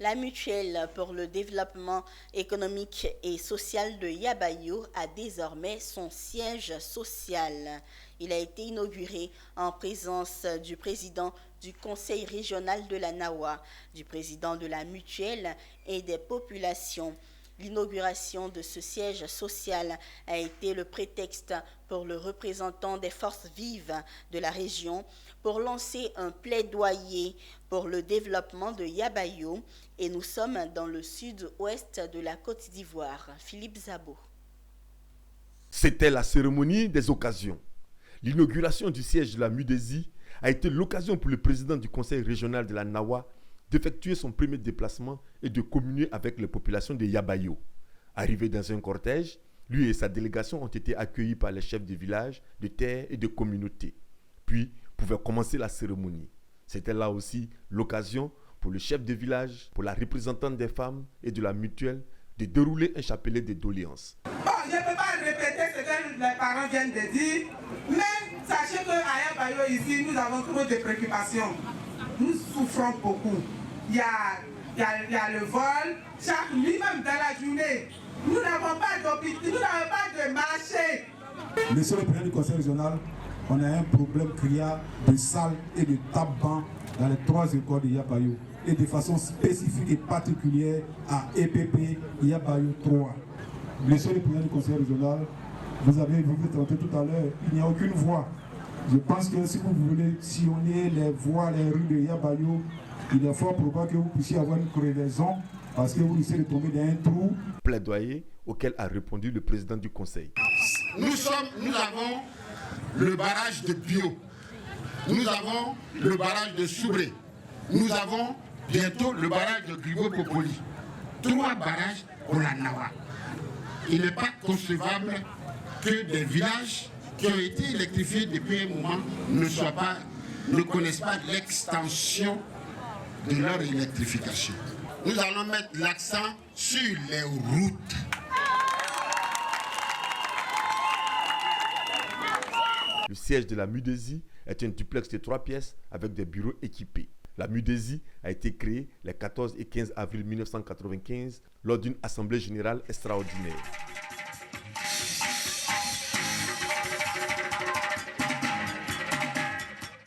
La mutuelle pour le développement économique et social de Yabayou a désormais son siège social. Il a été inauguré en présence du président du conseil régional de la Nawa, du président de la mutuelle et des populations. L'inauguration de ce siège social a été le prétexte pour le représentant des forces vives de la région pour lancer un plaidoyer pour le développement de Yabayou et nous sommes dans le sud-ouest de la Côte d'Ivoire. Philippe Zabo. C'était la cérémonie des occasions. L'inauguration du siège de la MUDESI a été l'occasion pour le président du conseil régional de la Nawa d'effectuer son premier déplacement et de communier avec les populations de Yabayou. Arrivé dans un cortège, lui et sa délégation ont été accueillis par les chefs de village, de terre et de communauté. Puis pouvait commencer la cérémonie. C'était là aussi l'occasion pour le chef de village, pour la représentante des femmes et de la mutuelle de dérouler un chapelet de doléances. Bon, je ne peux pas répéter ce que les parents viennent de dire, mais sachez qu'à Yabayou ici, nous avons trop de préoccupations. Nous souffrons beaucoup. Il y a le vol, chaque nuit, même dans la journée. Nous n'avons pas d'hôpital, nous n'avons pas de marché. Monsieur le président du conseil régional, on a un problème criard de salles et de tabac dans les 3 écoles de Yabayou et de façon spécifique et particulière à EPP Yabayou 3. Monsieur le président du conseil régional, vous avez tenté tout à l'heure, il n'y a aucune voie. Je pense que si vous voulez sillonner les voies, les rues de Yabayou, il est fort probable que vous puissiez avoir une crevaison parce que vous risquez de tomber dans un trou. Plaidoyer auquel a répondu le président du conseil. Nous avons le barrage de Bio, nous avons le barrage de Soubré, nous avons bientôt le barrage de Gribo-Popoli. 3 barrages pour la Nawa. Il n'est pas concevable que des villages qui ont été électrifiés depuis un moment ne connaissent pas l'extension de leur électrification. Nous allons mettre l'accent sur les routes. Le siège de la MUDESI est un duplex de 3 pièces avec des bureaux équipés. La MUDESI a été créée les 14 et 15 avril 1995 lors d'une assemblée générale extraordinaire.